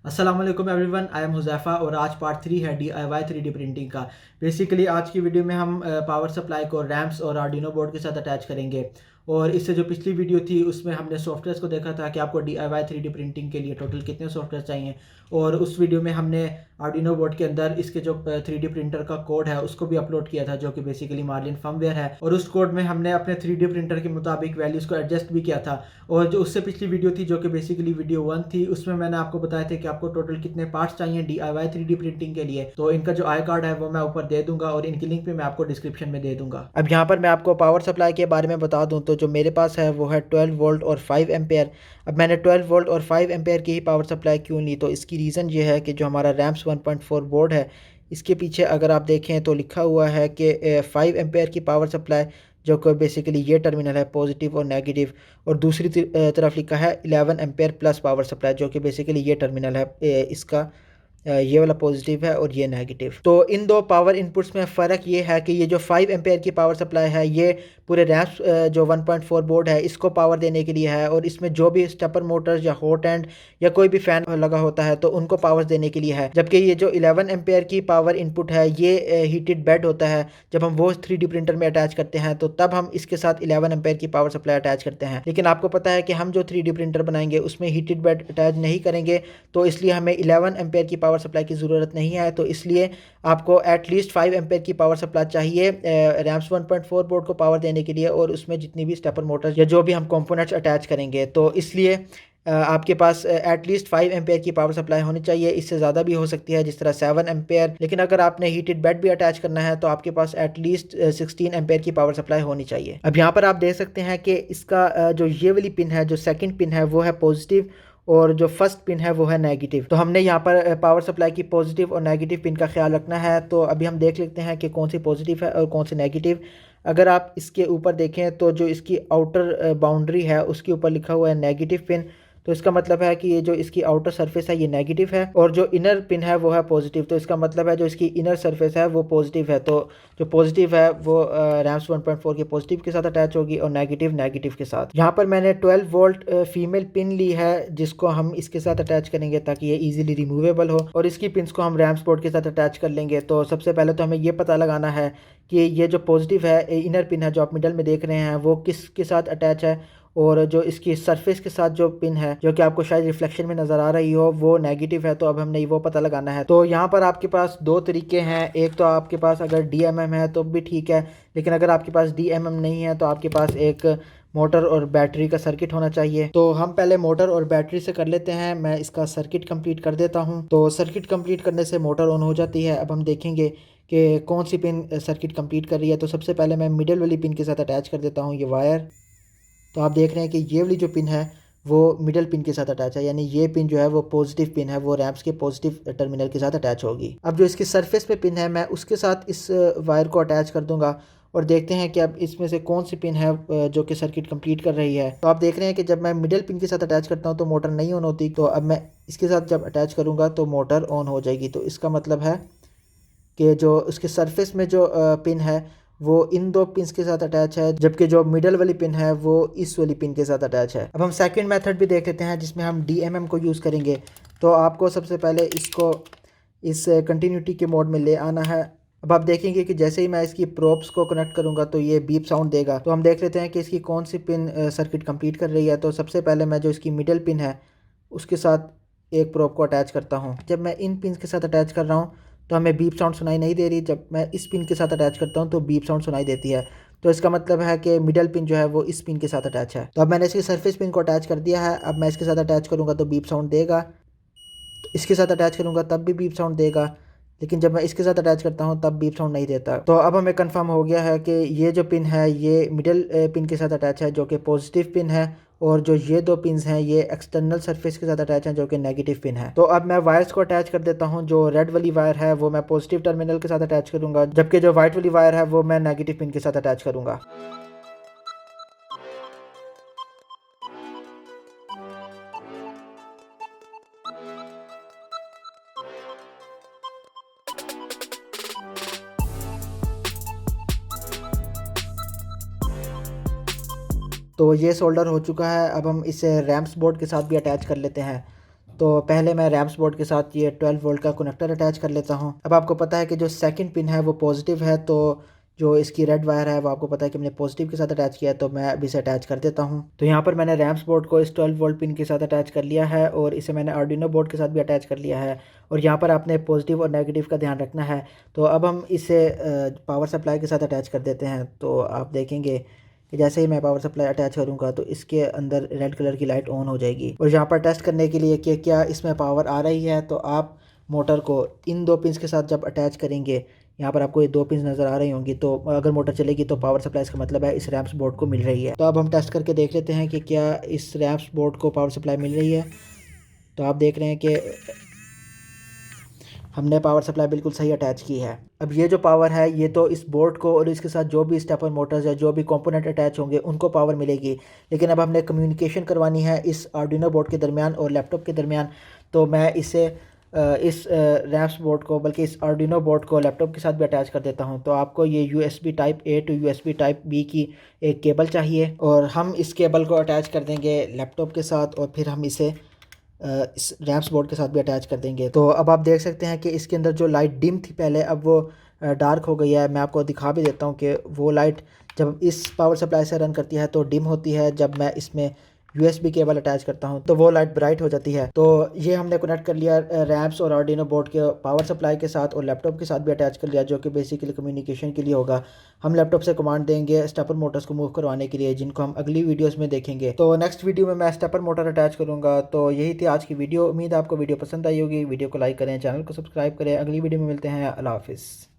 अस्सलाम वालेकुम everyone, I am Huzaifa और आज पार्ट 3 है DIY 3D प्रिंटिंग का। बेसिकली आज की वीडियो में हम पावर सप्लाई को रैम्स और आर्डिनो बोर्ड के साथ अटैच करेंगे। और इससे जो पिछली वीडियो थी उसमें हमने सॉफ्टवेयर्स को देखा था कि आपको DIY 3D प्रिंटिंग के लिए टोटल कितने सॉफ्टवेयर चाहिए। और उस वीडियो में हमने आर्डिनो बोर्ड के अंदर इसके जो 3D प्रिंटर का कोड है उसको भी अपलोड किया था, जो कि बेसिकली मार्लिन फर्मवेयर है। और उस कोड में हमने अपने 3D प्रिंटर के मुताबिक वैल्यूज़ को एडजस्ट भी किया था। और जो उससे पिछली वीडियो थी जो कि बेसिकली वीडियो 1 थी, उसमें मैंने आपको बताया था कि आपको टोटल कितने पार्ट्स चाहिए DIY 3D प्रिंटिंग के लिए। तो इनका जो आई कार्ड है वो मैं ऊपर दे दूंगा और इनकी लिंक भी मैं आपको डिस्क्रिप्शन में दे दूंगा। अब यहाँ पर मैं आपको पावर सप्लाई के बारे में बता दूं तो जो मेरे पास है वो है 12 वोल्ट और 5 एम्पेयर। अब मैंने 12 वोल्ट और 5 एम्पेयर की ही पावर सप्लाई क्यों ली, तो इसकी रीज़न ये है कि जो हमारा रैम्स 1.4 बोर्ड है इसके पीछे अगर आप देखें तो लिखा हुआ है कि 5 एम्पेयर की पावर सप्लाई, जो कि बेसिकली ये टर्मिनल है पॉजिटिव और नेगेटिव, और दूसरी तरफ लिखा है 11 एम्पेयर प्लस पावर सप्लाई, जो कि बेसिकली ये टर्मिनल है इसका ये वाला पॉजिटिव है और ये नेगेटिव। तो इन दो पावर इनपुट्स में फ़र्क ये है कि ये जो 5 एम्पेयर की पावर सप्लाई है ये पूरे रैम्स जो 1.4 बोर्ड है इसको पावर देने के लिए है, और इसमें जो भी स्टेपर मोटर्स या हॉट एंड या कोई भी फ़ैन लगा होता है तो उनको पावर देने के लिए है। जबकि ये जो 11 एम्पेयर की पावर इनपुट है ये हीटेड बेड होता है। जब हम वो 3D प्रिंटर में अटैच करते हैं तो तब हम इसके साथ 11 एम्पेयर की पावर सप्लाई अटैच करते हैं। लेकिन आपको पता है कि हम जो 3D प्रिंटर बनाएंगे उसमें हीटेड बेड अटैच नहीं करेंगे, तो इसलिए हमें 11 एम्पेयर की पावर सप्लाई की ज़रूरत नहीं है। तो इसलिए आपको एटलीस्ट 5 एम्पेयर की पावर सप्लाई चाहिए रैम्स 1.4 बोर्ड को पावर देने के लिए, और उसमें जितनी भी स्टेपर मोटर्स या जो भी हम कंपोनेंट्स अटैच करेंगे तो इसलिए आपके पास एटलीस्ट 5 एम्पेयर की पावर सप्लाई होनी चाहिए। इससे ज़्यादा भी हो सकती है, जिस तरह 7 एम्पेयर। लेकिन अगर आपने हीटेड बेड भी अटैच करना है तो आपके पास एटलीस्ट 16 एम्पेयर की पावर सप्लाई होनी चाहिए। अब यहाँ पर आप देख सकते हैं कि इसका जो ये वाली पिन है, जो सेकंड पिन है वो है पॉजिटिव और जो फर्स्ट पिन है वो है नेगेटिव। तो हमने यहाँ पर पावर सप्लाई की पॉजिटिव और नेगेटिव पिन का ख्याल रखना है। तो अभी हम देख लेते हैं कि कौन सी पॉजिटिव है और कौन सी नेगेटिव। अगर आप इसके ऊपर देखें तो जो इसकी आउटर बाउंड्री है उसके ऊपर लिखा हुआ है नेगेटिव पिन, तो इसका मतलब है कि ये जो इसकी आउटर सरफेस है ये नेगेटिव है, और जो इनर पिन है वो है पॉजिटिव। तो इसका मतलब है जो इसकी इनर सरफेस है वो पॉजिटिव है। तो जो पॉजिटिव है वो रैम्स 1.4 के पॉजिटिव के साथ अटैच होगी और नेगेटिव नेगेटिव के साथ। यहाँ पर मैंने 12 वोल्ट फीमेल पिन ली है जिसको हम इसके साथ अटैच करेंगे ताकि ये इजीली रिमूवेबल हो, और इसकी पिन्स को हम रैम्स बोर्ड के साथ अटैच कर लेंगे। तो सबसे पहले तो हमें ये पता लगाना है कि ये जो पॉजिटिव है इनर पिन है जो आप मिडल में देख रहे हैं वो किसके साथ अटैच है, और जो इसकी सरफेस के साथ जो पिन है जो कि आपको शायद रिफ्लेक्शन में नज़र आ रही हो वो नेगेटिव है। तो अब हमने वो पता लगाना है। तो यहाँ पर आपके पास दो तरीके हैं। एक तो आपके पास अगर DMM है तो भी ठीक है, लेकिन अगर आपके पास DMM नहीं है तो आपके पास एक मोटर और बैटरी का सर्किट होना चाहिए। तो हम पहले मोटर और बैटरी से कर लेते हैं। मैं इसका सर्किट कंप्लीट कर देता हूँ। तो सर्किट कंप्लीट करने से मोटर ऑन हो जाती है। अब हम देखेंगे कि कौन सी पिन सर्किट कंप्लीट कर रही है। तो सबसे पहले मैं मिडिल वाली पिन के साथ अटैच कर देता हूँ ये वायर। तो आप देख रहे हैं कि ये वाली जो पिन है वो मिडल पिन के साथ अटैच है, यानी ये पिन जो है वो पॉजिटिव पिन है, वो रैम्स के पॉजिटिव टर्मिनल के साथ अटैच होगी। अब जो इसकी सरफेस पे पिन है मैं उसके साथ इस वायर को अटैच कर दूंगा, और देखते हैं कि अब इसमें से कौन सी पिन है जो कि सर्किट कंप्लीट कर रही है। तो आप देख रहे हैं कि जब मैं मिडिल पिन के साथ अटैच करता हूं तो मोटर नहीं ऑन होती। तो अब मैं इसके साथ जब अटैच करूँगा तो मोटर ऑन हो जाएगी। तो इसका मतलब है कि जो उसके सरफेस में जो पिन है वो इन दो पिन्स के साथ अटैच है, जबकि जो मिडल वाली पिन है वो इस वाली पिन के साथ अटैच है। अब हम सेकंड मेथड भी देख लेते हैं जिसमें हम DMM को यूज़ करेंगे। तो आपको सबसे पहले इसको इस कंटिन्यूटी के मोड में ले आना है। अब आप देखेंगे कि जैसे ही मैं इसकी प्रोब्स को कनेक्ट करूंगा तो ये बीप साउंड देगा। तो हम देख लेते हैं कि इसकी कौन सी पिन सर्किट कंप्लीट कर रही है। तो सबसे पहले मैं जो इसकी मिडल पिन है उसके साथ एक प्रोब को अटैच करता हूँ। जब मैं इन पिन के साथ अटैच कर रहा हूँ तो हमें बीप साउंड सुनाई नहीं दे रही। जब मैं इस पिन के साथ अटैच करता हूँ तो बीप साउंड सुनाई देती है। तो इसका मतलब है कि मिडल पिन जो है वो इस पिन के साथ अटैच है। तो अब मैंने इसकी सरफेस पिन को अटैच कर दिया है। अब मैं इसके साथ अटैच करूँगा तो बीप साउंड देगा, तो इसके साथ अटैच करूँगा तब भी बीप साउंड देगा, लेकिन जब मैं इसके साथ अटैच करता हूँ तब बीप साउंड नहीं देता। तो अब हमें कंफर्म हो गया है कि ये जो पिन है ये मिडिल पिन के साथ अटैच है जो कि पॉजिटिव पिन है, और जो ये दो पिन्स हैं ये एक्सटर्नल सरफेस के साथ अटैच हैं जो कि नेगेटिव पिन है। तो अब मैं वायर्स को अटैच कर देता हूँ। जो रेड वाली वायर है वो मैं पॉजिटिव टर्मिनल के साथ अटैच करूँगा, जबकि जो व्हाइट वाली वायर है वो मैं नेगेटिव पिन के साथ अटैच करूँगा। तो ये सोल्डर हो चुका है। अब हम इसे रैम्स बोर्ड के साथ भी अटैच कर लेते हैं। तो पहले मैं रैम्स बोर्ड के साथ ये 12 वोल्ट का कनेक्टर अटैच कर लेता हूँ। अब आपको पता है कि जो सेकंड पिन है वो पॉजिटिव है, तो जो इसकी रेड वायर है वो आपको पता है कि मैंने पॉजिटिव के साथ अटैच किया है, तो मैं अभी इसे अटैच कर देता हूँ। तो यहाँ पर मैंने रैम्स बोर्ड को इस 12 वोल्ट पिन के साथ अटैच कर लिया है और इसे मैंने आर्डिनो बोर्ड के साथ भी अटैच कर लिया है। और यहाँ पर आपने पॉजिटिव और नेगेटिव का ध्यान रखना है। तो अब हम इसे पावर सप्लाई के साथ अटैच कर देते हैं। तो आप देखेंगे कि जैसे ही मैं पावर सप्लाई अटैच करूँगा तो इसके अंदर रेड कलर की लाइट ऑन हो जाएगी। और यहाँ पर टेस्ट करने के लिए कि क्या इसमें पावर आ रही है, तो आप मोटर को इन 2 पिन्स के साथ जब अटैच करेंगे, यहाँ पर आपको ये 2 पिन्स नज़र आ रही होंगी, तो अगर मोटर चलेगी तो पावर सप्लाई, इसका मतलब है इस रैम्स बोर्ड को मिल रही है। तो अब हम टेस्ट करके देख लेते हैं कि क्या इस रैम्स बोर्ड को पावर सप्लाई मिल रही है। तो आप देख रहे हैं कि हमने पावर सप्लाई बिल्कुल सही अटैच की है। अब ये जो पावर है ये तो इस बोर्ड को और इसके साथ जो भी स्टेपर मोटर्स है, जो भी कंपोनेंट अटैच होंगे उनको पावर मिलेगी। लेकिन अब हमने कम्युनिकेशन करवानी है इस आर्डिनो बोर्ड के दरमियान और लैपटॉप के दरमियान। तो मैं इसे इस रैम्स बोर्ड को, बल्कि इस आर्डिनो बोर्ड को लैपटॉप के साथ भी अटैच कर देता हूं। तो आपको ये USB type A to USB type B की एक केबल चाहिए और हम इस केबल को अटैच कर देंगे लैपटॉप के साथ और फिर हम इसे इस रैम्स बोर्ड के साथ भी अटैच कर देंगे। तो अब आप देख सकते हैं कि इसके अंदर जो लाइट डिम थी पहले, अब वो डार्क हो गई है। मैं आपको दिखा भी देता हूँ कि वो लाइट जब इस पावर सप्लाई से रन करती है तो डिम होती है, जब मैं इसमें USB केबल अटैच करता हूँ तो वो लाइट ब्राइट हो जाती है। तो ये हमने कनेक्ट कर लिया रैम्स और आर्डिनो बोर्ड के पावर सप्लाई के साथ और लैपटॉप के साथ भी अटैच कर लिया, जो कि बेसिकली कम्युनिकेशन के लिए होगा। हम लैपटॉप से कमांड देंगे स्टेपर मोटर्स को मूव करवाने के लिए, जिनको हम अगली वीडियोस में देखेंगे। तो नेक्स्ट वीडियो में मैं स्टेपर मोटर अटैच करूँगा। तो यही थी आज की वीडियो। उम्मीद है आपको वीडियो पसंद आई होगी। वीडियो को लाइक करें, चैनल को सब्सक्राइब करें। अगली वीडियो में मिलते हैं। अल्लाह हाफिज़।